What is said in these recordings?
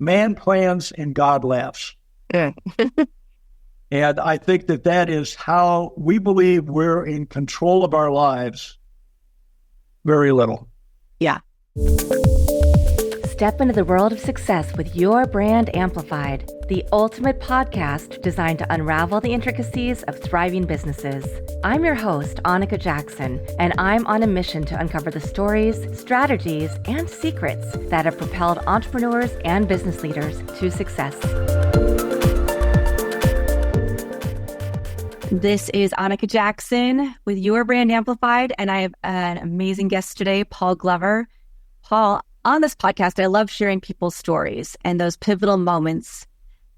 man plans and God laughs. Yeah. And I think that is how we believe we're in control of our lives. Very little. Yeah. Step into the world of success with Your Brand Amplified, the ultimate podcast designed to unravel the intricacies of thriving businesses. I'm your host, Annika Jackson, and I'm on a mission to uncover the stories, strategies, and secrets that have propelled entrepreneurs and business leaders to success. This is Annika Jackson with Your Brand Amplified, and I have an amazing guest today, Paul Glover. Paul, on this podcast, I love sharing people's stories and those pivotal moments.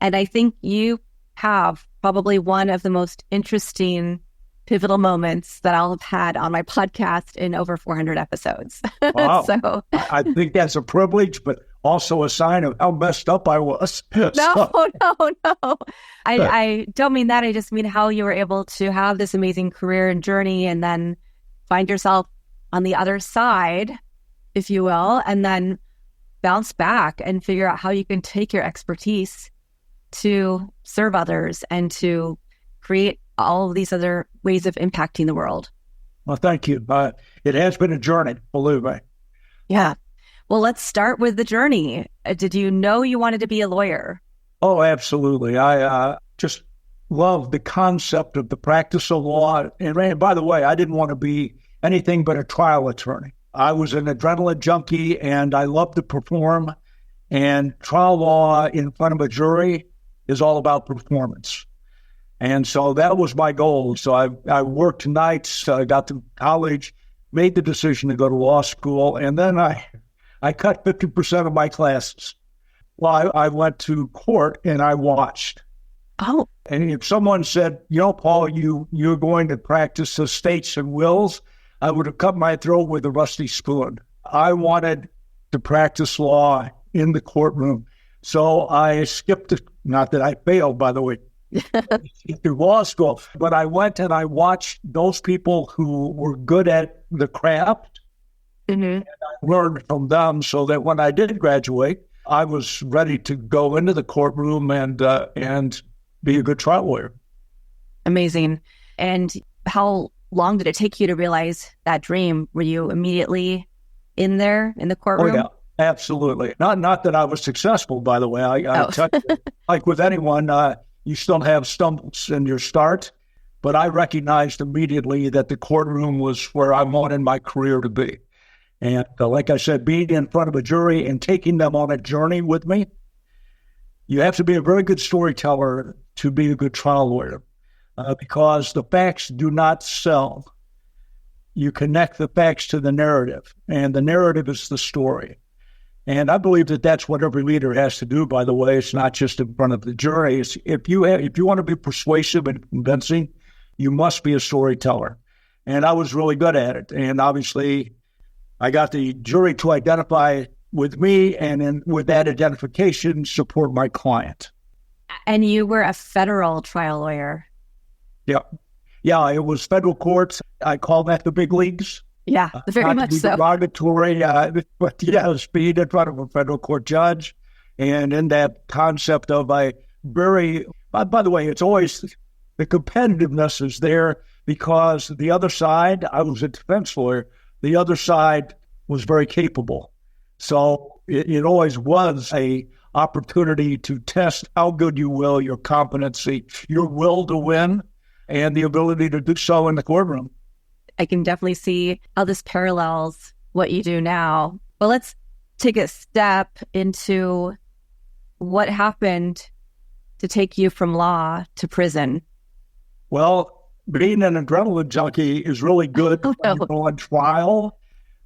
And I think you have probably one of the most interesting pivotal moments that I'll have had on my podcast in over 400 episodes. Wow. So I think that's a privilege, but also a sign of how messed up I was. No. I don't mean that. I just mean how you were able to have this amazing career and journey and then find yourself on the other side, if you will, and then bounce back and figure out how you can take your expertise to serve others and to create all of these other ways of impacting the world. Well, thank you. It has been a journey, believe me. Yeah. Well, let's start with the journey. Did you know you wanted to be a lawyer? Oh, absolutely. I just love the concept of the practice of law. And by the way, I didn't want to be anything but a trial attorney. I was an adrenaline junkie, and I love to perform. And trial law in front of a jury is all about performance. And so that was my goal. So I worked nights, got to college, made the decision to go to law school, and then I cut 50% of my classes. Well, I went to court and I watched. Oh. And if someone said, Paul, you're going to practice estates and wills, I would have cut my throat with a rusty spoon. I wanted to practice law in the courtroom. So I skipped, not that I failed, by the way, through law school, but I went and I watched those people who were good at the craft. Mm-hmm. And I learned from them so that when I did graduate, I was ready to go into the courtroom and be a good trial lawyer. Amazing. And how long did it take you to realize that dream? Were you immediately in there in the courtroom? Oh, yeah, absolutely. Not that I was successful, by the way. I tell you, like with anyone, you still have stumbles in your start, but I recognized immediately that the courtroom was where I wanted my career to be. And like I said, being in front of a jury and taking them on a journey with me, you have to be a very good storyteller to be a good trial lawyer. Because the facts do not sell. You connect the facts to the narrative, and the narrative is the story. And I believe that that's what every leader has to do, by the way. It's not just in front of the jury. If you want to be persuasive and convincing, you must be a storyteller. And I was really good at it. And obviously, I got the jury to identify with me, and then with that identification, support my client. And you were a federal trial lawyer. Yeah, it was federal courts. I call that the big leagues. Yeah, very much so. Derogatory, but yes, being in front of a federal court judge, and in that concept of a very, by the way, it's always, the competitiveness is there because the other side, I was a defense lawyer, the other side was very capable. So it always was a opportunity to test how good you will, your competency, your will to win, and the ability to do so in the courtroom. I can definitely see how this parallels what you do now. But let's take a step into what happened to take you from law to prison. Well, being an adrenaline junkie is really good when you go on trial.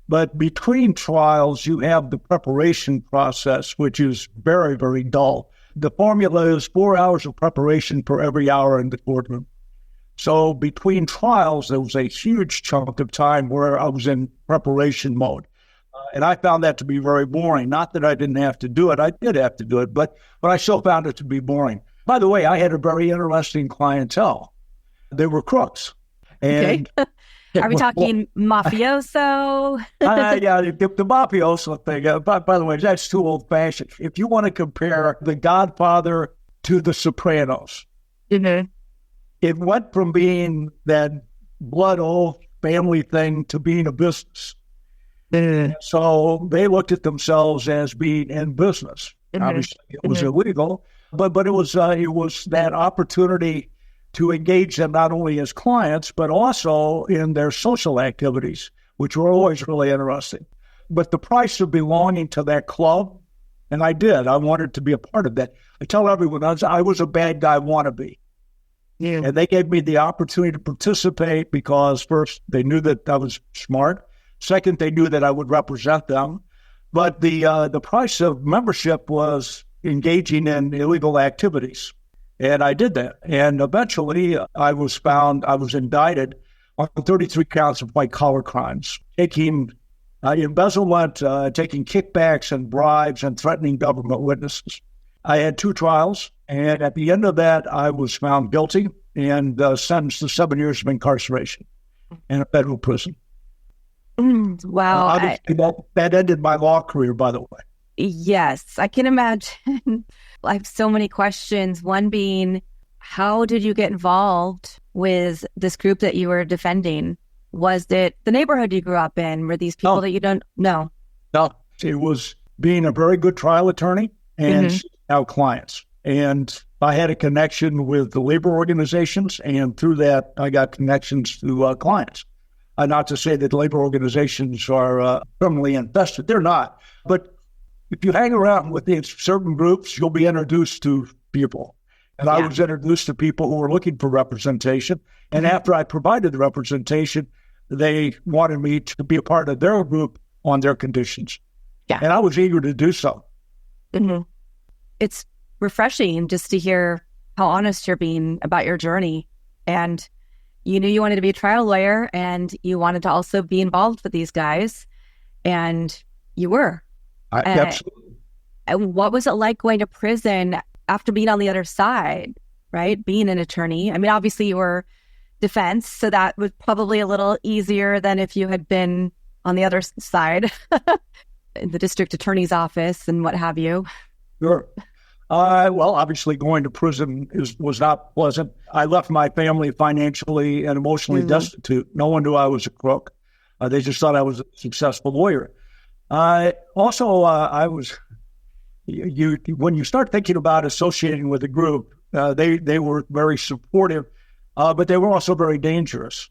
But between trials, you have the preparation process, which is very, very dull. The formula is 4 hours of preparation for every hour in the courtroom. So between trials, there was a huge chunk of time where I was in preparation mode. And I found that to be very boring. Not that I didn't have to do it. I did have to do it, but I still found it to be boring. By the way, I had a very interesting clientele. They were crooks. And Are we talking mafioso? Yeah, the mafioso thing. By the way, that's too old-fashioned. If you want to compare The Godfather to The Sopranos, it went from being that blood oath family thing to being a business. So they looked at themselves as being in business. Obviously, it was illegal, but it was that opportunity to engage them not only as clients, but also in their social activities, which were always really interesting. But the price of belonging to that club, and I did, I wanted to be a part of that. I tell everyone I was a bad guy wannabe. Yeah. And they gave me the opportunity to participate because first, they knew that I was smart. Second, they knew that I would represent them. But the price of membership was engaging in illegal activities. And I did that. And eventually I was indicted on 33 counts of white-collar crimes, taking embezzlement, taking kickbacks and bribes and threatening government witnesses. I had 2 trials, and at the end of that, I was found guilty and sentenced to 7 years of incarceration in a federal prison. Wow. That ended my law career, by the way. Yes, I can imagine. I have so many questions. One being, how did you get involved with this group that you were defending? Was it the neighborhood you grew up in? Were these people that you don't know? No, it was being a very good trial attorney and our clients. And I had a connection with the labor organizations, and through that, I got connections to clients. Not to say that labor organizations are criminally infested. They're not. But if you hang around with these certain groups, you'll be introduced to people. And I was introduced to people who were looking for representation. And after I provided the representation, they wanted me to be a part of their group on their conditions. Yeah. And I was eager to do so. It's refreshing just to hear how honest you're being about your journey. And you knew you wanted to be a trial lawyer, and you wanted to also be involved with these guys. And you were. Absolutely. And what was it like going to prison after being on the other side, right? Being an attorney. I mean, obviously you were defense, so that was probably a little easier than if you had been on the other side in the district attorney's office and what have you. Sure. Well, obviously going to prison was not pleasant. I left my family financially and emotionally destitute. No one knew I was a crook. They just thought I was a successful lawyer. I was, when you start thinking about associating with a group, they were very supportive, but they were also very dangerous.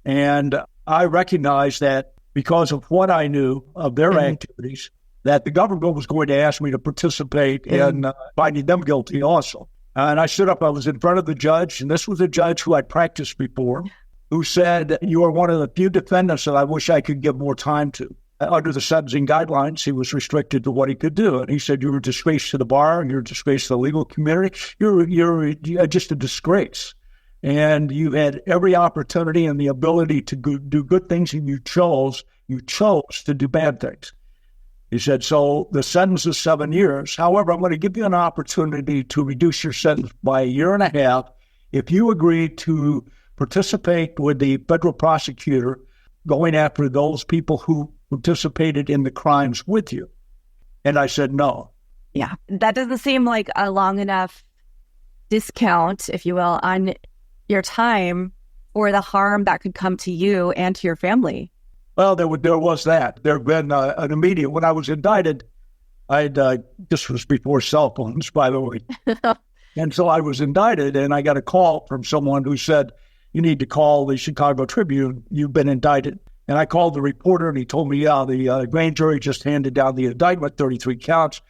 And I recognized that because of what I knew of their activities, that the government was going to ask me to participate in finding them guilty also. And I stood up, I was in front of the judge, and this was a judge who I'd practiced before, who said, "You are one of the few defendants that I wish I could give more time to." Under the sentencing guidelines, he was restricted to what he could do. And he said, "You're a disgrace to the bar, and you're a disgrace to the legal community. You're just a disgrace. And you had every opportunity and the ability to do good things, and you chose to do bad things." He said, "So the sentence is 7 years. However, I'm going to give you an opportunity to reduce your sentence by 1.5 years if you agree to participate with the federal prosecutor going after those people who participated in the crimes with you." And I said, no. Yeah, that doesn't seem like a long enough discount, if you will, on your time or the harm that could come to you and to your family. Well, there was that. There had been an immediate, when I was indicted, this was before cell phones, by the way. And so I was indicted, and I got a call from someone who said, "You need to call the Chicago Tribune. You've been indicted." And I called the reporter, and he told me, "Yeah, the grand jury just handed down the indictment, 33 counts.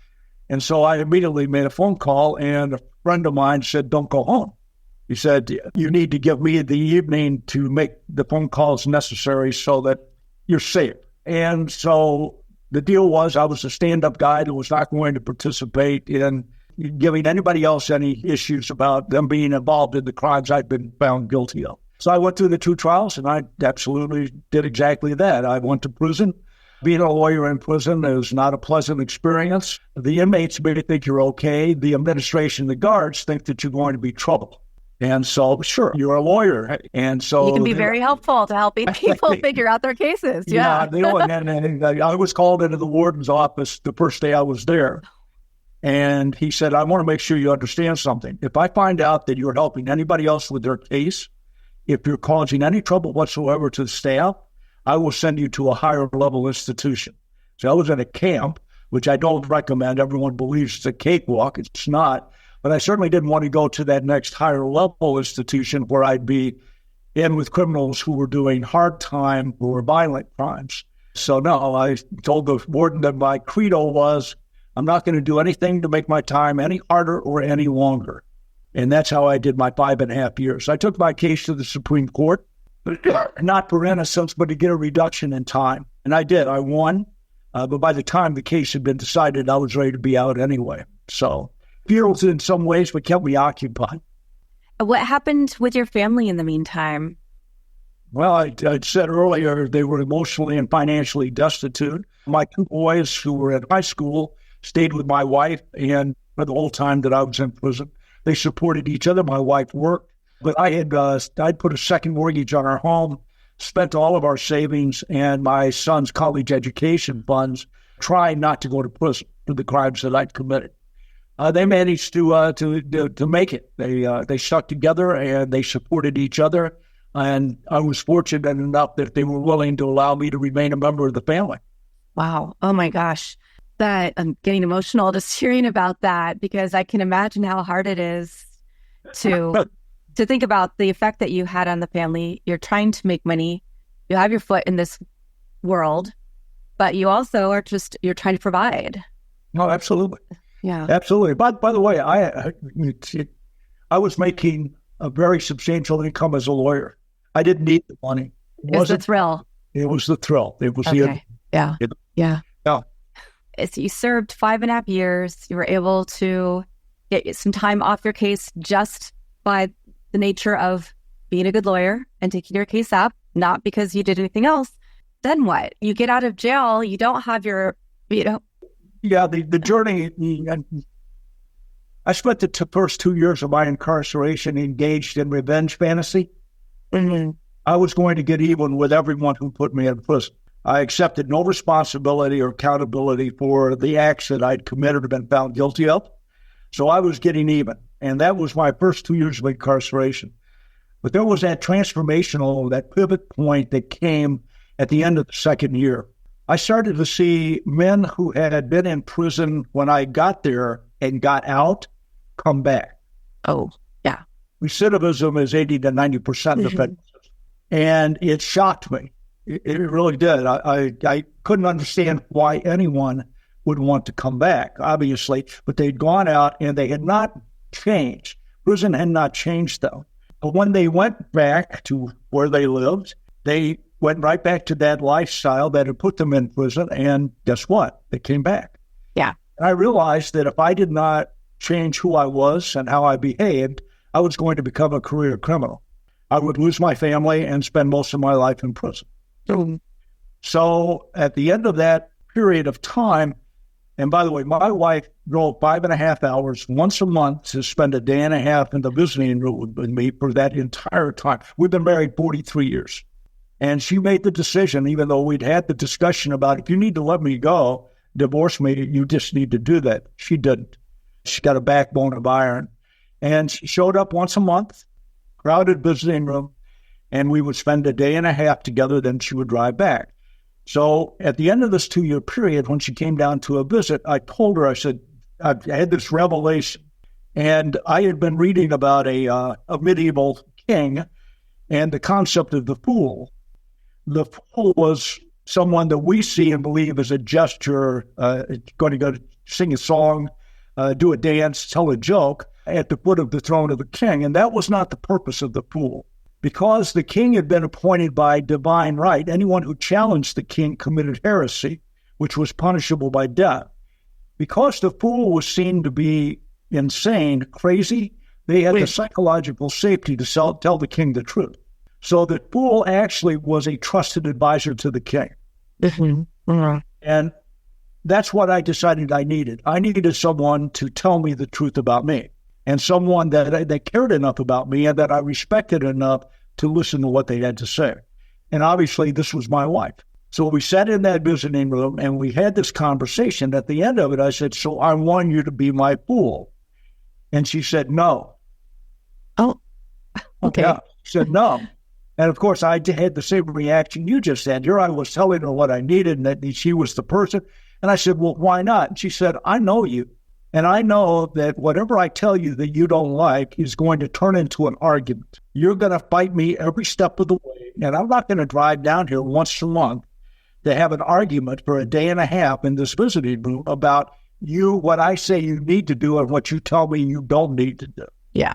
And so I immediately made a phone call, and a friend of mine said, "Don't go home." He said, "You need to give me the evening to make the phone calls necessary so that you're safe." And so the deal was I was a stand-up guy that was not going to participate in giving anybody else any issues about them being involved in the crimes I'd been found guilty of. So I went through the 2 trials, and I absolutely did exactly that. I went to prison. Being a lawyer in prison is not a pleasant experience. The inmates may think you're okay. The administration, the guards, think that you're going to be trouble. And so, sure, you're a lawyer. And so you can be very helpful to helping people figure out their cases. Yeah. And I was called into the warden's office the first day I was there. And he said, I want to make sure you understand something. If I find out that you're helping anybody else with their case, if you're causing any trouble whatsoever to the staff, I will send you to a higher level institution. So I was in a camp, which I don't recommend. Everyone believes it's a cakewalk. It's not. But I certainly didn't want to go to that next higher level institution where I'd be in with criminals who were doing hard time or violent crimes. So no, I told the warden that my credo was, I'm not going to do anything to make my time any harder or any longer. And that's how I did my 5.5 years. I took my case to the Supreme Court, not for innocence, but to get a reduction in time. And I did. I won. But by the time the case had been decided, I was ready to be out anyway. So fear was in some ways what kept me occupied. What happened with your family in the meantime? Well, I said earlier, they were emotionally and financially destitute. My 2 boys who were in high school stayed with my wife, and for the whole time that I was in prison, they supported each other. My wife worked, but I'd put a second mortgage on our home, spent all of our savings and my son's college education funds trying not to go to prison for the crimes that I'd committed. They managed to make it. They stuck together and they supported each other. And I was fortunate enough that they were willing to allow me to remain a member of the family. Wow. Oh my gosh. I'm getting emotional just hearing about that, because I can imagine how hard it is to think about the effect that you had on the family. You're trying to make money. You have your foot in this world, but you also you're trying to provide. No, absolutely. Yeah, absolutely. By the way, I was making a very substantial income as a lawyer. I didn't need the money. It was the thrill. It was the thrill. It was Yeah. Yeah. So you served 5.5 years. You were able to get some time off your case just by the nature of being a good lawyer and taking your case up, not because you did anything else. Then what? You get out of jail. You don't have your, Yeah, the journey, I spent the first 2 years of my incarceration engaged in revenge fantasy. Mm-hmm. I was going to get even with everyone who put me in prison. I accepted no responsibility or accountability for the acts that I'd committed or been found guilty of. So I was getting even. And that was my first 2 years of incarceration. But there was that that pivot point that came at the end of the second year. I started to see men who had been in prison when I got there and got out come back. Oh, yeah. Recidivism is 80 to 90% of offenses. And it shocked me. It really did. I couldn't understand why anyone would want to come back, obviously, but they'd gone out and they had not changed. Prison had not changed them. But when they went back to where they lived, they went right back to that lifestyle that had put them in prison. And guess what? They came back. Yeah. And I realized that if I did not change who I was and how I behaved, I was going to become a career criminal. I would lose my family and spend most of my life in prison. So at the end of that period of time, and by the way, my wife drove 5.5 hours once a month to spend a day and a half in the visiting room with me for that entire time. We've been married 43 years. And she made the decision, even though we'd had the discussion about, if you need to let me go, divorce me, you just need to do that. She didn't. She got a backbone of iron. And she showed up once a month, crowded visiting room, and we would spend a day and a half together, then she would drive back. So at the end of this 2-year period, when she came down to a visit, I told her, I said, I had this revelation. And I had been reading about a medieval king and the concept of the fool. The fool was someone that we see and believe as a gesture, going to go sing a song, do a dance, tell a joke at the foot of the throne of the king. And that was not the purpose of the fool. Because the king had been appointed by divine right, anyone who challenged the king committed heresy, which was punishable by death. Because the fool was seen to be insane, crazy, they had the psychological safety to tell the king the truth. So the fool actually was a trusted advisor to the king. And that's what I decided I needed. I needed someone to tell me the truth about me. and someone that cared enough about me and that I respected enough to listen to what they had to say. And obviously, this was my wife. So we sat in that visiting room and we had this conversation. At the end of it, I said, so I want you to be my fool. And she said, no. Oh, okay. Yeah, she said, no. And of course, I had the same reaction you just had. Here I was telling her what I needed and that she was the person. And I said, well, why not? And she said, I know you. And I know that whatever I tell you that you don't like is going to turn into an argument. You're going to fight me every step of the way. And I'm not going to drive down here once a month to have an argument for a day and a half in this visiting room about what I say you need to do and what you tell me you don't need to do. Yeah.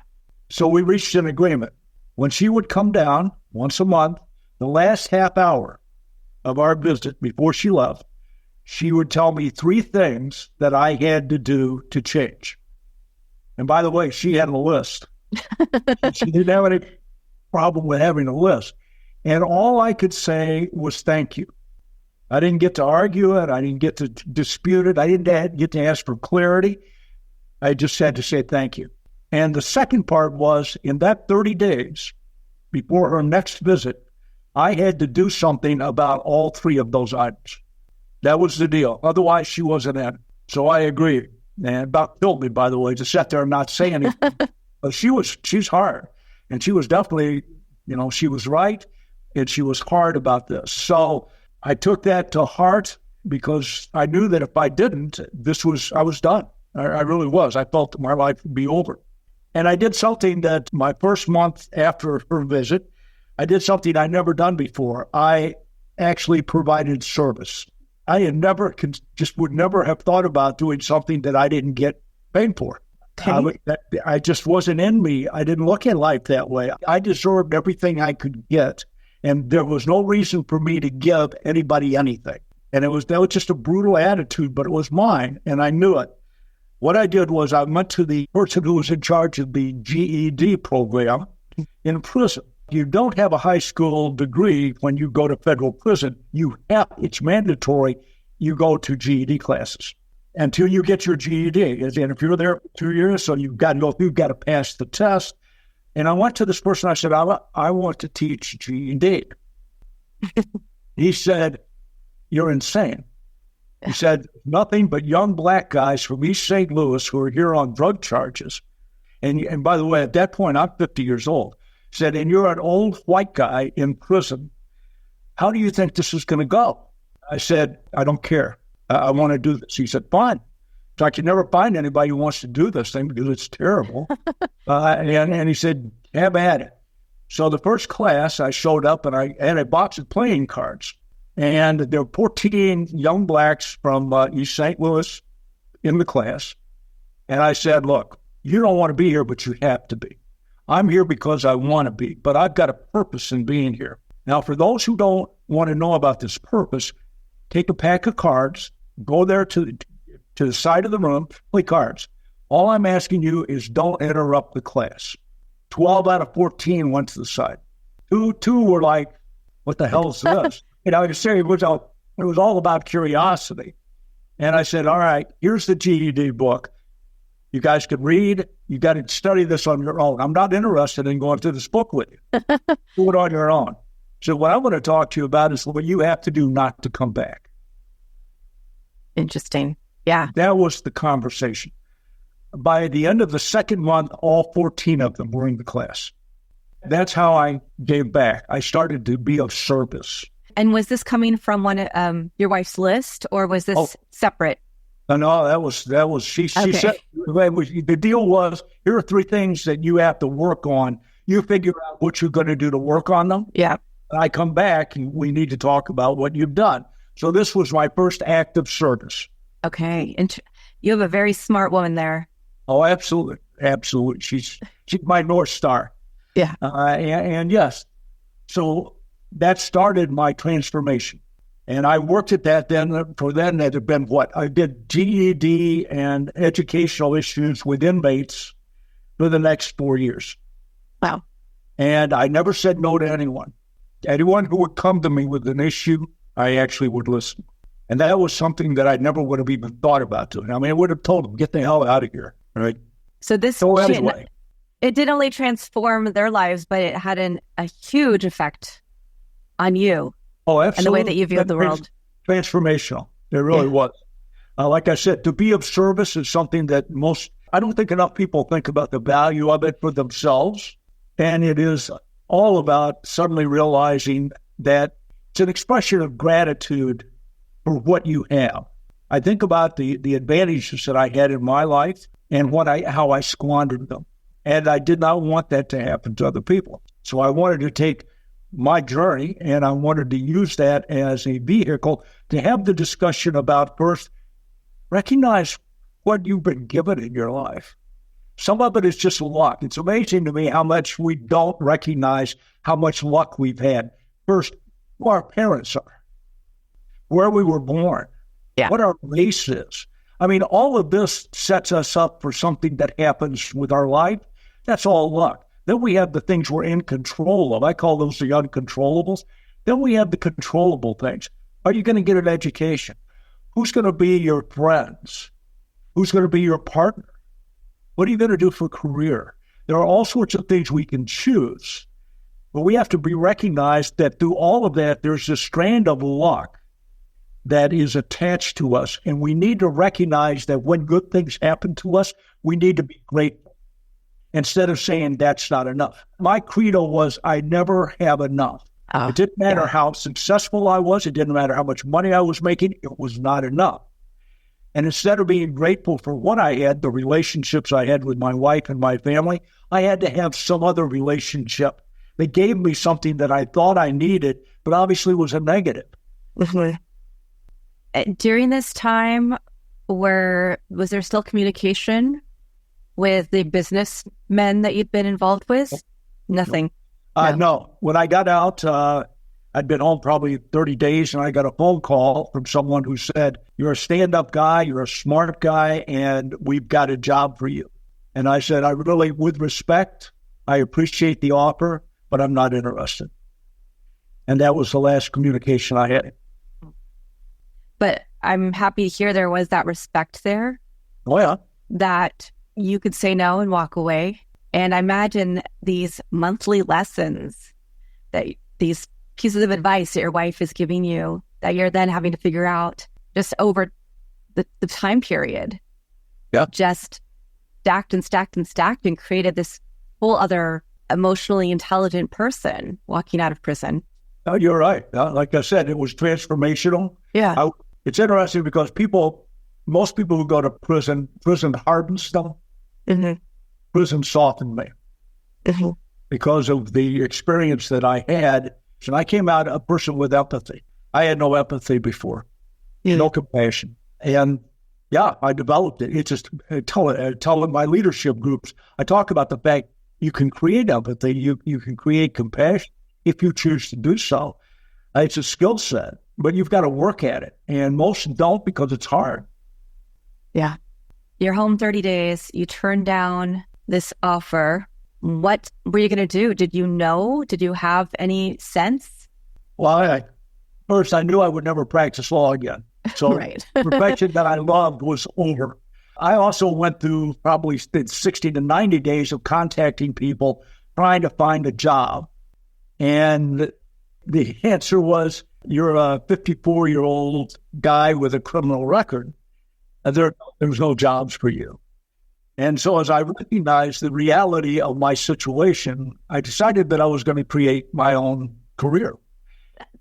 So we reached an agreement. When she would come down once a month, the last half hour of our visit before she left, she would tell me 3 things that I had to do to change. And by the way, she had a list. She didn't have any problem with having a list. And all I could say was thank you. I didn't get to argue it. I didn't get to dispute it. I didn't get to ask for clarity. I just had to say thank you. And the second part was, in that 30 days before her next visit, I had to do something about all 3 of those items. That was the deal. Otherwise, she wasn't in. So I agreed. And about killed me, by the way, to sit there and not say anything. But she's hard. And she was definitely, she was right. And she was hard about this. So I took that to heart because I knew that if I didn't, I was done. I really was. I felt that my life would be over. And I did something that my first month after her visit, I did something I'd never done before. I actually provided service. I had would never have thought about doing something that I didn't get paid for. I just wasn't in me. I didn't look at life that way. I deserved everything I could get. And there was no reason for me to give anybody anything. And that was just a brutal attitude, but it was mine, and I knew it. What I did was I went to the person who was in charge of the GED program in prison. You don't have a high school degree when you go to federal prison. It's mandatory you go to GED classes until you get your GED. And if you're there for 2 years, so you've got to pass the test. And I went to this person, I said, I want to teach GED. He said, you're insane. He said, nothing but young black guys from East St. Louis who are here on drug charges. And by the way, at that point, I'm 50 years old. Said, and you're an old white guy in prison. How do you think this is going to go? I said, I don't care. I want to do this. He said, fine. So I can never find anybody who wants to do this thing because it's terrible. And he said, have at it. So the first class, I showed up and I had a box of playing cards. And there were 14 young blacks from East St. Louis in the class. And I said, look, you don't want to be here, but you have to be. I'm here because I want to be, but I've got a purpose in being here. Now, for those who don't want to know about this purpose, take a pack of cards, go there to the side of the room, play cards. All I'm asking you is don't interrupt the class. 12 out of 14 went to the side. Two were like, what the hell is this? I was saying it was all about curiosity. And I said, all right, here's the GED book. You guys can read. You got to study this on your own. I'm not interested in going through this book with you. Do it on your own. So what I want to talk to you about is what you have to do not to come back. Interesting. Yeah. That was the conversation. By the end of the second month, all 14 of them were in the class. That's how I gave back. I started to be of service. And was this coming from your wife's list, or was this separate? No, that was she said the deal was, here are 3 things that you have to work on. You figure out what you're going to do to work on them. Yeah. I come back and we need to talk about what you've done. So this was my first act of service. Okay. You have a very smart woman there. Oh, absolutely. Absolutely. She's my North Star. Yeah. And yes. So that started my transformation. And I worked at that then. For then, it had been what? I did GED and educational issues with inmates for the next 4 years. Wow. And I never said no to anyone. Anyone who would come to me with an issue, I actually would listen. And that was something that I never would have even thought about doing. I mean, I would have told them, get the hell out of here, right? So this anyway. It didn't only transform their lives, but it had a huge effect on you. Oh, absolutely. And the way that you viewed the world. Transformational. It really was. Like I said, to be of service is something that I don't think enough people think about the value of it for themselves. And it is all about suddenly realizing that it's an expression of gratitude for what you have. I think about the advantages that I had in my life and how I squandered them. And I did not want that to happen to other people. So I wanted to take my journey and I wanted to use that as a vehicle to have the discussion about, first, recognize what you've been given in your life. Some of it is just luck. It's amazing to me how much we don't recognize how much luck we've had. First, who our parents are, where we were born, what our race is. I mean, all of this sets us up for something that happens with our life. That's all luck. Then we have the things we're in control of. I call those the uncontrollables. Then we have the controllable things. Are you going to get an education? Who's going to be your friends? Who's going to be your partner? What are you going to do for a career? There are all sorts of things we can choose, but we have to be recognized that through all of that, there's a strand of luck that is attached to us, and we need to recognize that when good things happen to us, we need to be grateful instead of saying that's not enough. My credo was I never have enough. It didn't matter how successful I was. It didn't matter how much money I was making. It was not enough. And instead of being grateful for what I had, the relationships I had with my wife and my family, I had to have some other relationship that gave me something that I thought I needed, but obviously was a negative. During this time, was there still communication with the businessmen that you'd been involved with? Nothing. No. When I got out, I'd been home probably 30 days, and I got a phone call from someone who said, "You're a stand-up guy, you're a smart guy, and we've got a job for you." And I said, "I really, with respect, I appreciate the offer, but I'm not interested." And that was the last communication I had. But I'm happy to hear there was that respect there. Oh, yeah. That you could say no and walk away. And I imagine these monthly lessons, that these pieces of advice that your wife is giving you, that you're then having to figure out just over the time period, just stacked and stacked and stacked, and created this whole other emotionally intelligent person walking out of prison. Oh, you're right. Like I said, it was transformational. Yeah. It's interesting because most people who go to prison hardens them. Mm-hmm. Prison softened me because of the experience that I had. And I came out a person with empathy. I had no empathy before, no compassion. And I developed it. It's just telling my leadership groups, I talk about the fact you can create empathy, you can create compassion if you choose to do so. It's a skill set, but you've got to work at it. And most don't because it's hard. Yeah. You're home 30 days. You turned down this offer. What were you going to do? Did you know? Did you have any sense? Well, first I knew I would never practice law again. So the profession that I loved was over. I also went through probably 60 to 90 days of contacting people trying to find a job. And the answer was, you're a 54-year-old guy with a criminal record. There's no jobs for you. And so as I recognized the reality of my situation, I decided that I was going to create my own career.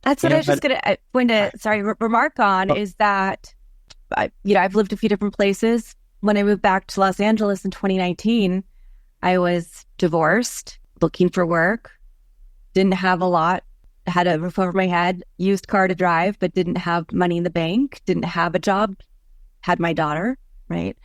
That's what I was just going to remark on is that, I've lived a few different places. When I moved back to Los Angeles in 2019, I was divorced, looking for work, didn't have a lot, had a roof over my head, used car to drive, but didn't have money in the bank, didn't have a job, had my daughter, right?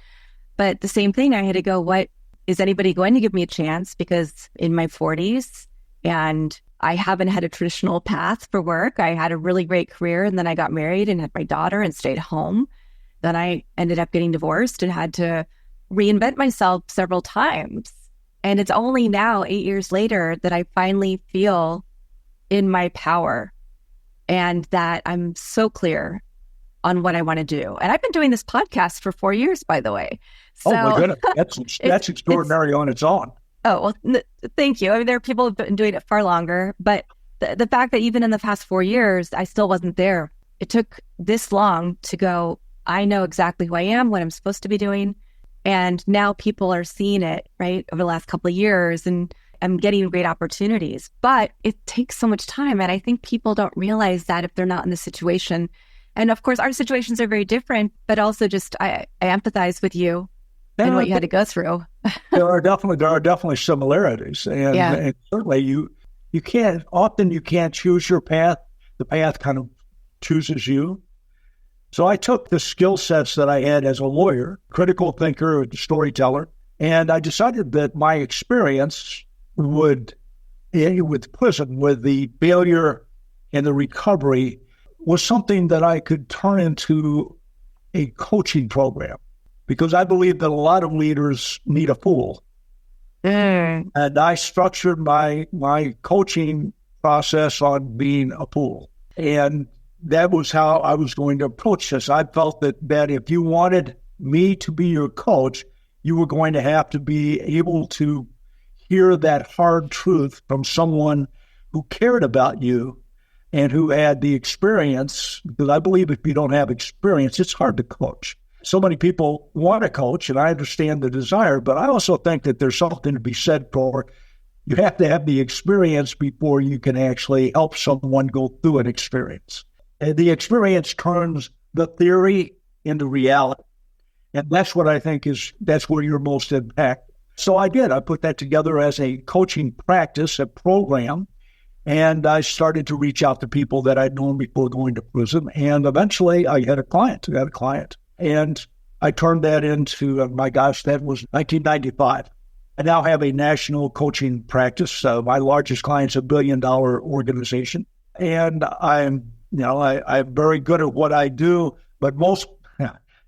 But the same thing, I had to go, what is anybody going to give me a chance? Because in my 40s, and I haven't had a traditional path for work. I had a really great career, and then I got married and had my daughter and stayed home. Then I ended up getting divorced and had to reinvent myself several times. And it's only now, 8 years later, that I finally feel in my power, and that I'm so clear on what I want to do. And I've been doing this podcast for 4 years, by the way. So, oh my goodness, that's extraordinary on its own. Oh, well, thank you. I mean, there are people who've been doing it far longer, but the fact that even in the past 4 years, I still wasn't there. It took this long to go, I know exactly who I am, what I'm supposed to be doing. And now people are seeing it, right, over the last couple of years, and I'm getting great opportunities. But it takes so much time. And I think people don't realize that if they're not in the situation. And of course, our situations are very different, but also just I empathize with you and what you had to go through. there are definitely similarities. And certainly you can't choose your path. The path kind of chooses you. So I took the skill sets that I had as a lawyer, critical thinker, storyteller, and I decided that my experience with prison, with the failure and the recovery, was something that I could turn into a coaching program, because I believe that a lot of leaders need a fool. And I structured my coaching process on being a fool. And that was how I was going to approach this. I felt that if you wanted me to be your coach, you were going to have to be able to hear that hard truth from someone who cared about you and who had the experience. Because I believe if you don't have experience, it's hard to coach. So many people want to coach, and I understand the desire, but I also think that there's something to be said for you have to have the experience before you can actually help someone go through an experience. And the experience turns the theory into reality. And that's what I think that's where you're most impactful. So I put that together as a coaching practice, a program, and I started to reach out to people that I'd known before going to prison. And eventually I got a client. And I turned that into, my gosh, that was 1995. I now have a national coaching practice. My largest client's $1 billion organization. And I'm very good at what I do, but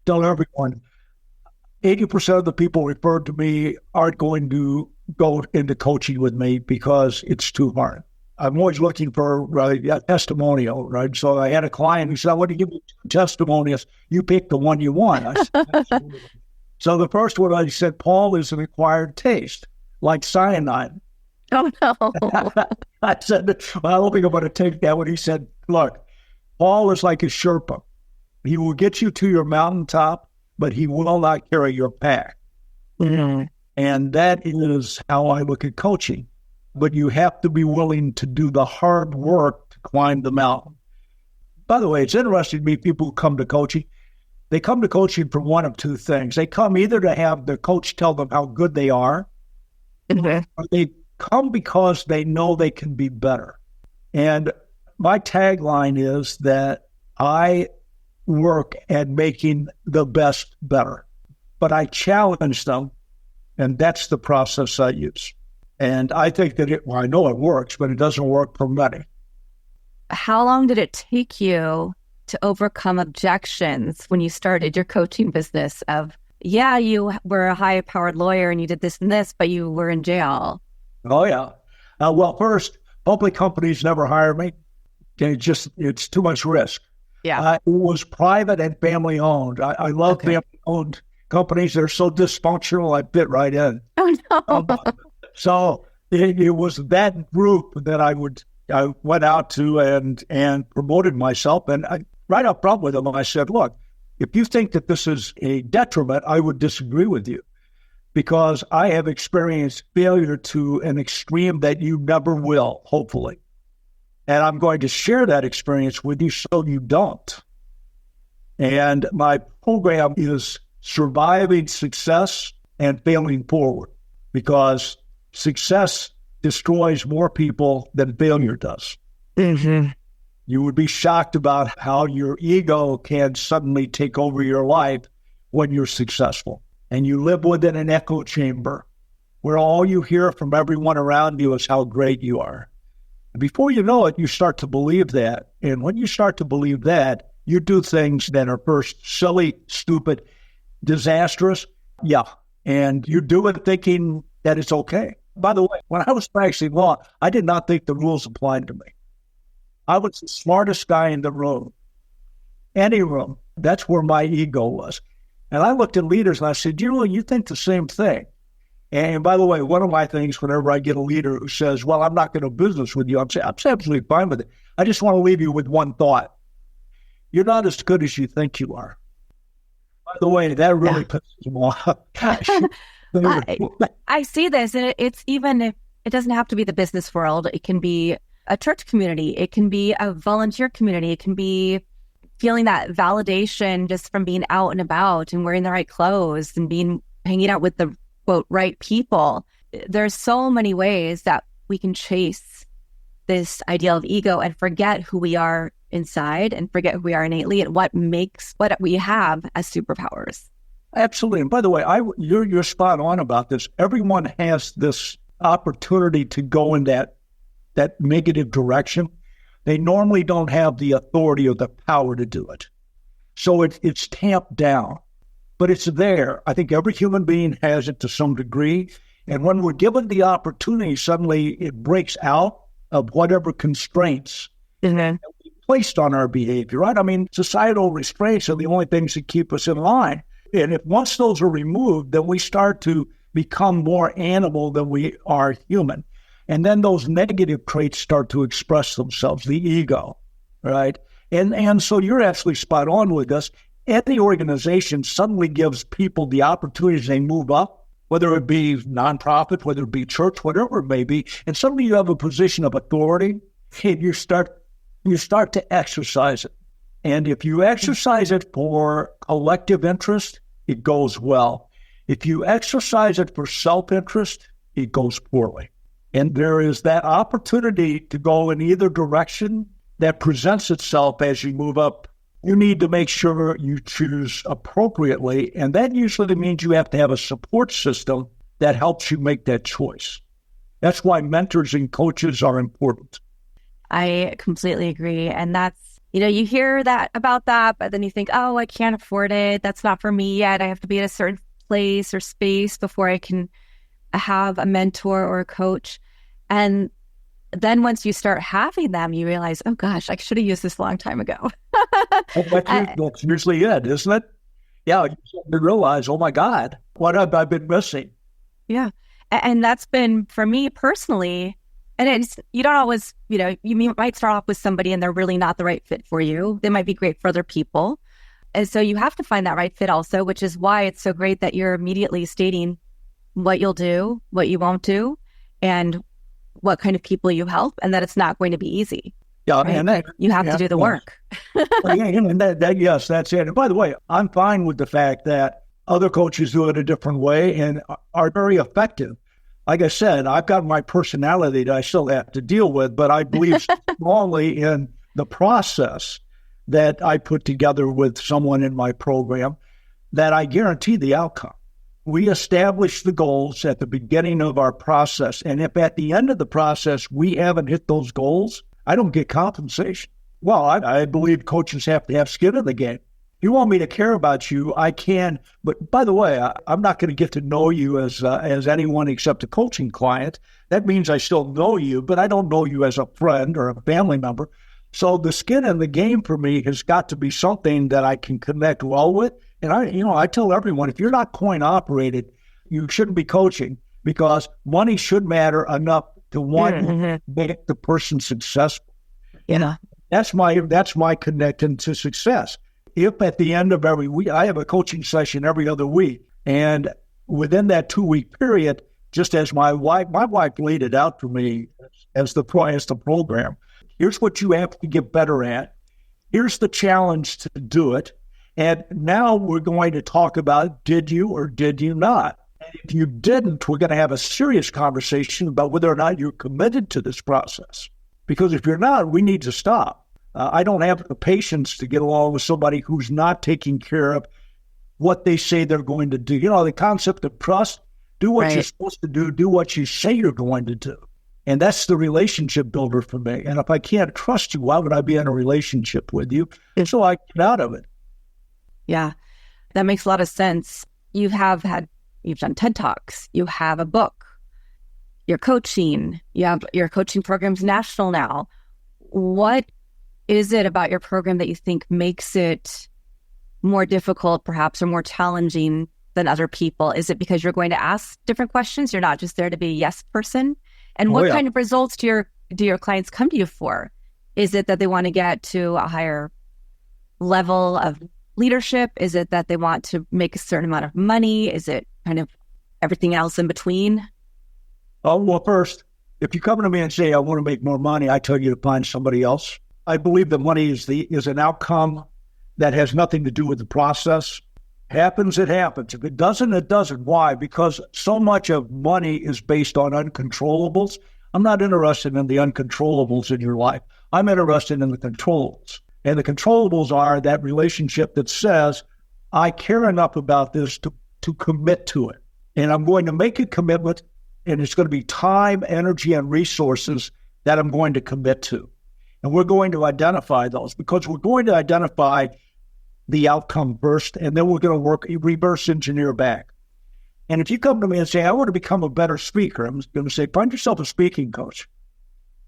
tell everyone, 80% of the people referred to me aren't going to go into coaching with me because it's too hard. I'm always looking for a testimonial, right? So I had a client who said, I want to give you 2 testimonials. You pick the one you want. I said, absolutely. So the first one, I said, Paul is an acquired taste, like cyanide. Oh, no. I said, well, I don't think I'm going to take that one. He said, look, Paul is like a Sherpa. He will get you to your mountaintop, but he will not carry your pack. Mm-hmm. And that is how I look at coaching. But you have to be willing to do the hard work to climb the mountain. By the way, it's interesting to me, people who come to coaching, they come to coaching for one of 2 things. They come either to have the coach tell them how good they are, or they come because they know they can be better. And my tagline is that I work at making the best better, but I challenge them, and that's the process I use. And I think that I know it works, but it doesn't work for many. How long did it take you to overcome objections when you started your coaching business of, you were a high-powered lawyer and you did this and this, but you were in jail? Oh, yeah. Well, first, public companies never hire me. It's too much risk. Yeah. It was private and family-owned. I love family-owned companies. They're so dysfunctional, I fit right in. Oh, no. So it was that group that I went out to and promoted myself. And right up front with them, I said, look, if you think that this is a detriment, I would disagree with you, because I have experienced failure to an extreme that you never will, hopefully. And I'm going to share that experience with you so you don't. And my program is surviving success and failing forward, because success destroys more people than failure does. Mm-hmm. You would be shocked about how your ego can suddenly take over your life when you're successful. And you live within an echo chamber where all you hear from everyone around you is how great you are. And before you know it, you start to believe that. And when you start to believe that, you do things that are first silly, stupid, disastrous. Yeah. And you do it thinking that it's okay. By the way, when I was practicing law, I did not think the rules applied to me. I was the smartest guy in the room. any room. That's where my ego was. And I looked at leaders and I said, you think the same thing. And by the way, one of my things, whenever I get a leader who says, well, I'm not going to do business with you, I'm absolutely fine with it. I just want to leave you with one thought. You're not as good as you think you are. By the way, that really pisses me off. Gosh. I see this, and it's even if it doesn't have to be the business world. It can be a church community. It can be a volunteer community. It can be feeling that validation just from being out and about and wearing the right clothes and hanging out with the quote right people. There's so many ways that we can chase this ideal of ego and forget who we are inside and forget who we are innately and what we have as superpowers. Absolutely. And by the way, you're spot on about this. Everyone has this opportunity to go in that negative direction. They normally don't have the authority or the power to do it. So it's tamped down, but it's there. I think every human being has it to some degree. And when we're given the opportunity, suddenly it breaks out of whatever constraints that we placed on our behavior, right? I mean, societal restraints are the only things that keep us in line. And if once those are removed, then we start to become more animal than we are human. And then those negative traits start to express themselves, the ego, right? And so you're absolutely spot on with this. Any organization suddenly gives people the opportunities they move up, whether it be nonprofit, whether it be church, whatever it may be, and suddenly you have a position of authority, and you start to exercise it. And if you exercise it for collective interest, it goes well. If you exercise it for self-interest, it goes poorly. And there is that opportunity to go in either direction that presents itself as you move up. You need to make sure you choose appropriately, and that usually means you have to have a support system that helps you make that choice. That's why mentors and coaches are important. I completely agree. And that's, you hear about that, but then you think, oh, I can't afford it. That's not for me yet. I have to be at a certain place or space before I can have a mentor or a coach. And then once you start having them, you realize, oh gosh, I should have used this a long time ago. That's usually it, isn't it? Yeah, you realize, oh my God, what have I been missing? Yeah. And that's been, for me personally, and you don't always, you might start off with somebody and they're really not the right fit for you. They might be great for other people. And so you have to find that right fit also, which is why it's so great that you're immediately stating what you'll do, what you won't do, and what kind of people you help, and that it's not going to be easy. Yeah, right? and you have to do the work. Yes, that's it. And by the way, I'm fine with the fact that other coaches do it a different way and are very effective. Like I said, I've got my personality that I still have to deal with, but I believe strongly in the process that I put together with someone in my program that I guarantee the outcome. We establish the goals at the beginning of our process. And if at the end of the process we haven't hit those goals, I don't get compensation. Well, I believe coaches have to have skin in the game. If you want me to care about you, I can. But by the way, I'm not going to get to know you as anyone except a coaching client. That means I still know you, but I don't know you as a friend or a family member. So the skin in the game for me has got to be something that I can connect well with. And I tell everyone, if you're not coin operated, you shouldn't be coaching, because money should matter enough to want to make the person successful. Yeah, that's my connection to success. If at the end of every week, I have a coaching session every other week, and within that 2-week period, just as my wife laid it out for me as the program, here's what you have to get better at. Here's the challenge to do it. And now we're going to talk about, did you or did you not? And if you didn't, we're going to have a serious conversation about whether or not you're committed to this process. Because if you're not, we need to stop. I don't have the patience to get along with somebody who's not taking care of what they say they're going to do. The concept of trust, do what you're supposed to do what you say you're going to do. And that's the relationship builder for me. And if I can't trust you, why would I be in a relationship with you? And so I get out of it. Yeah, that makes a lot of sense. You've done TED Talks, you have a book, you're coaching, your coaching program's national now. What is it about your program that you think makes it more difficult, perhaps, or more challenging than other people? Is it because you're going to ask different questions? You're not just there to be a yes person? And what kind of results do your clients come to you for? Is it that they want to get to a higher level of leadership? Is it that they want to make a certain amount of money? Is it kind of everything else in between? Oh, well, first, if you come to me and say, I want to make more money, I tell you to find somebody else. I believe that money is an outcome that has nothing to do with the process. Happens, it happens. If it doesn't, it doesn't. Why? Because so much of money is based on uncontrollables. I'm not interested in the uncontrollables in your life. I'm interested in the controllables. And the controllables are that relationship that says, I care enough about this to commit to it. And I'm going to make a commitment, and it's going to be time, energy, and resources that I'm going to commit to. And we're going to identify those because we're going to identify the outcome first, and then we're going to reverse engineer back. And if you come to me and say, I want to become a better speaker, I'm going to say, find yourself a speaking coach.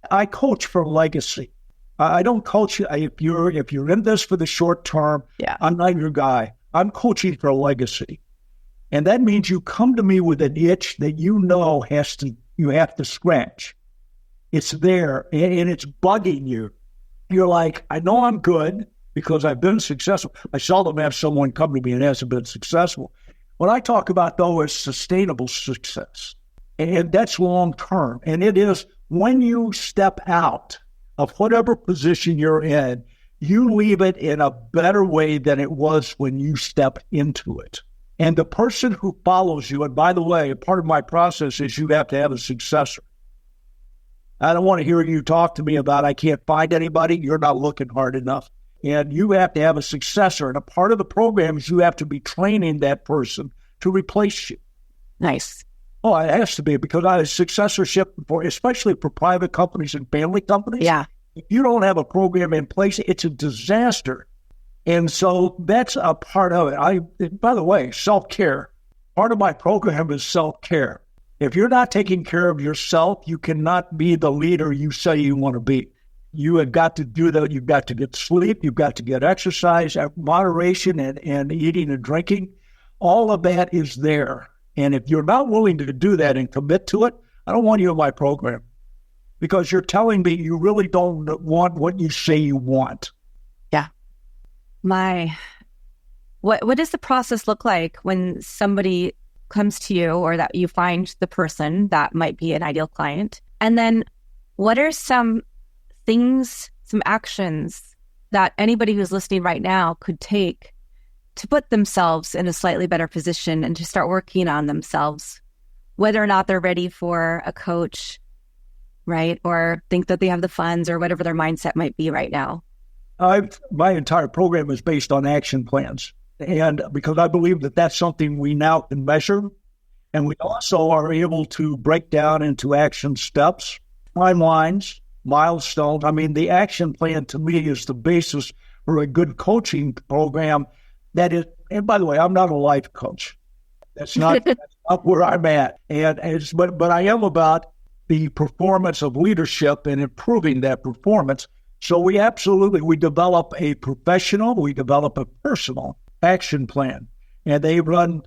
I coach for legacy. I don't coach if you're in this for the short term. Yeah. I'm not your guy. I'm coaching for legacy. And that means you come to me with an itch that you know you have to scratch. It's there, and it's bugging you. You're like, I know I'm good because I've been successful. I seldom have someone come to me and hasn't been successful. What I talk about, though, is sustainable success. And that's long term. And it is when you step out of whatever position you're in, you leave it in a better way than it was when you stepped into it. And the person who follows you, and by the way, part of my process is you have to have a successor. I don't want to hear you talk to me about I can't find anybody. You're not looking hard enough. And you have to have a successor. And a part of the program is you have to be training that person to replace you. Nice. Oh, it has to be because I have successorship, especially for private companies and family companies. Yeah. If you don't have a program in place, it's a disaster. And so that's a part of it. By the way, self-care. Part of my program is self-care. If you're not taking care of yourself, you cannot be the leader you say you want to be. You have got to do that. You've got to get sleep. You've got to get exercise, moderation, and eating and drinking. All of that is there. And if you're not willing to do that and commit to it, I don't want you in my program because you're telling me you really don't want what you say you want. Yeah. What does the process look like when somebody comes to you or that you find the person that might be an ideal client? And then what are some things, some actions that anybody who's listening right now could take to put themselves in a slightly better position and to start working on themselves, whether or not they're ready for a coach, right? Or think that they have the funds or whatever their mindset might be right now? My entire program is based on action plans. And because I believe that that's something we now can measure. And we also are able to break down into action steps, timelines, milestones. I mean, the action plan to me is the basis for a good coaching program that is, and by the way, I'm not a life coach. That's not where I'm at. But I am about the performance of leadership and improving that performance. So we develop a professional, we develop a personal action plan, and they run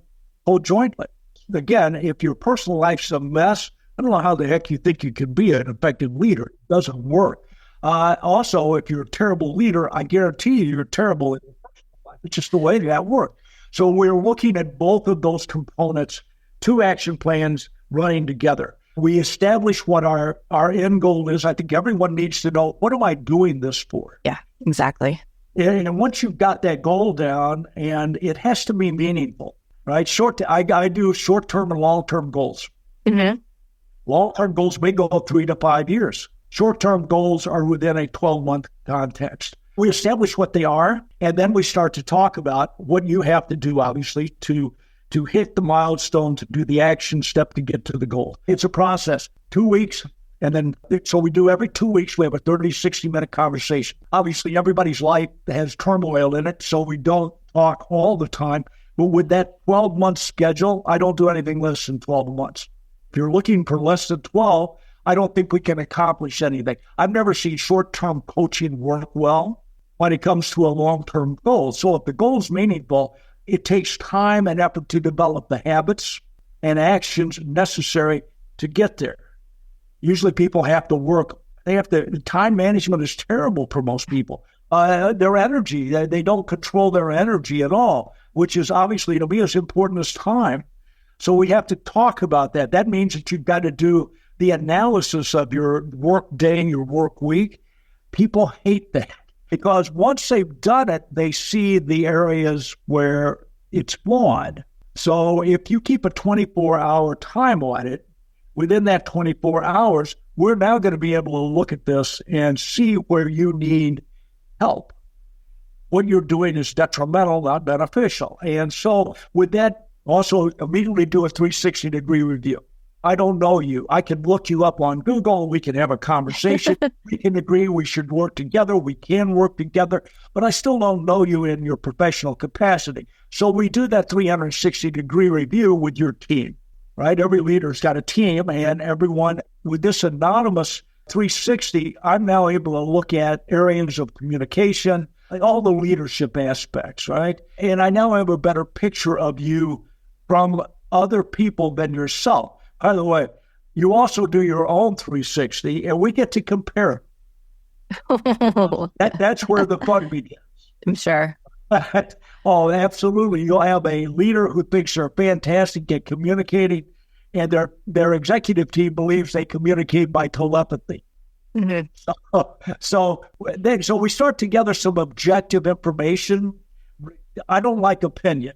jointly. Again, if your personal life's a mess, I don't know how the heck you think you can be an effective leader. It doesn't work. Also, if you're a terrible leader, I guarantee you're terrible in your personal life. It's just the way that works. So we're looking at both of those components, two action plans running together. We establish what our end goal is. I think everyone needs to know, what am I doing this for? Yeah, exactly. And once you've got that goal down, and it has to be meaningful, right? I do short-term and long-term goals. Mm-hmm. Long-term goals may go 3 to 5 years. Short-term goals are within a 12-month context. We establish what they are, and then we start to talk about what you have to do, obviously, to hit the milestone, to do the action step to get to the goal. It's a process, 2 weeks. And then, so we do every 2 weeks, we have a 30, 60-minute conversation. Obviously, everybody's life has turmoil in it, so we don't talk all the time. But with that 12-month schedule, I don't do anything less than 12 months. If you're looking for less than 12, I don't think we can accomplish anything. I've never seen short-term coaching work well when it comes to a long-term goal. So if the goal is meaningful, it takes time and effort to develop the habits and actions necessary to get there. Usually people have to work. Time management is terrible for most people. Their energy, they don't control their energy at all, which is obviously to me as important as time. So we have to talk about that. That means that you've got to do the analysis of your work day and your work week. People hate that because once they've done it, they see the areas where it's flawed. So if you keep a 24-hour time audit, within that 24 hours, we're now going to be able to look at this and see where you need help. What you're doing is detrimental, not beneficial. And so with that, also immediately do a 360-degree review. I don't know you. I can look you up on Google. We can have a conversation. We can agree we should work together. We can work together, but I still don't know you in your professional capacity. So we do that 360-degree review with your team, right? Every leader's got a team, and everyone with this anonymous 360, I'm now able to look at areas of communication, like all the leadership aspects, right? And I now have a better picture of you from other people than yourself. By the way, you also do your own 360, and we get to compare. That's where the fun begins. I'm sure. Oh, absolutely. You'll have a leader who thinks they're fantastic at communicating, and their executive team believes they communicate by telepathy. Mm-hmm. So we start together some objective information. I don't like opinion.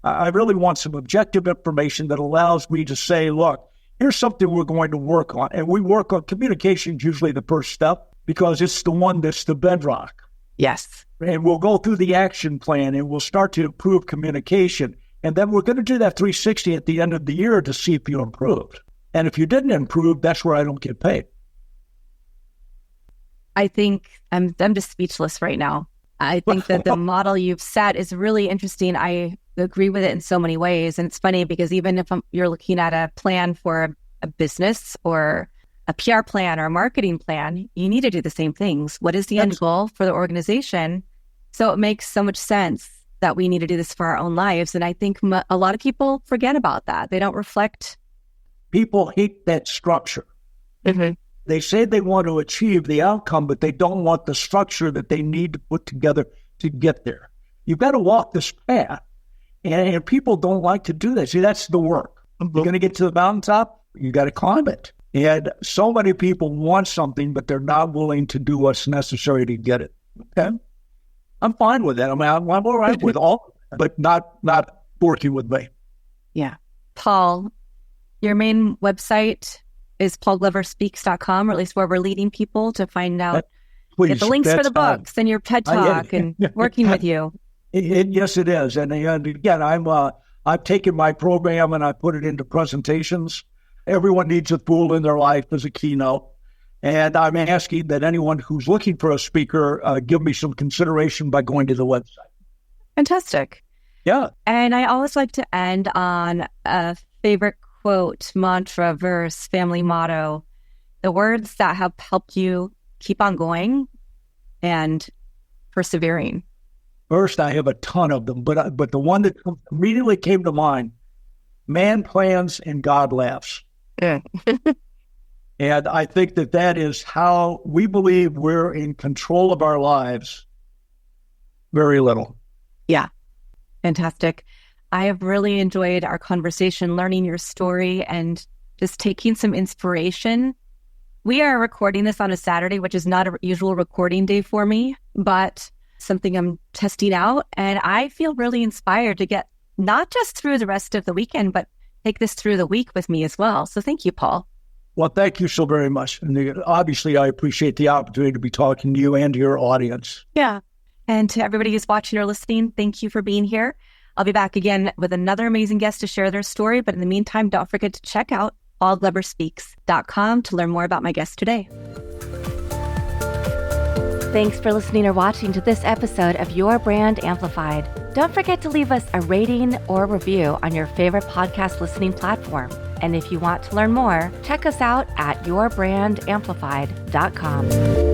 I really want some objective information that allows me to say, look, here's something we're going to work on. And we work on communication, usually the first step, because it's the one that's the bedrock. Yes. And we'll go through the action plan and we'll start to improve communication. And then we're going to do that 360 at the end of the year to see if you improved. And if you didn't improve, that's where I don't get paid. I think I'm just speechless right now. I think that the model you've set is really interesting. I agree with it in so many ways. And it's funny because even if you're looking at a plan for a business or a PR plan or a marketing plan, you need to do the same things. What is the end goal for the organization? So it makes so much sense that we need to do this for our own lives. And I think a lot of people forget about that. They don't reflect. People hate that structure. Mm-hmm. They say they want to achieve the outcome, but they don't want the structure that they need to put together to get there. You've got to walk this path. And people don't like to do that. See, that's the work. Mm-hmm. You're going to get to the mountaintop, you got to climb it. And so many people want something, but they're not willing to do what's necessary to get it. Okay? I'm fine with that. I mean, I'm all right with all, but not working with me. Yeah. Paul, your main website is paulgloverspeaks.com, or at least where we're leading people to find out get the links for the books and your TED Talk and working with you. Yes, it is. And again, I've taken my program and I put it into presentations. Everyone needs a fool in their life as a keynote. And I'm asking that anyone who's looking for a speaker give me some consideration by going to the website. Fantastic. Yeah. And I always like to end on a favorite quote, mantra, verse, family motto, the words that have helped you keep on going and persevering. First, I have a ton of them, but the one that immediately came to mind, man plans and God laughs. Yeah. And I think that is how we believe we're in control of our lives. Very little. Yeah. Fantastic. I have really enjoyed our conversation, learning your story and just taking some inspiration. We are recording this on a Saturday, which is not a usual recording day for me, but something I'm testing out. And I feel really inspired to get not just through the rest of the weekend, but take this through the week with me as well. So thank you, Paul. Well, thank you so very much. And obviously, I appreciate the opportunity to be talking to you and to your audience. Yeah. And to everybody who's watching or listening, thank you for being here. I'll be back again with another amazing guest to share their story. But in the meantime, don't forget to check out paulgloverspeaks.com to learn more about my guest today. Thanks for listening or watching to this episode of Your Brand Amplified. Don't forget to leave us a rating or review on your favorite podcast listening platform. And if you want to learn more, check us out at yourbrandamplified.com.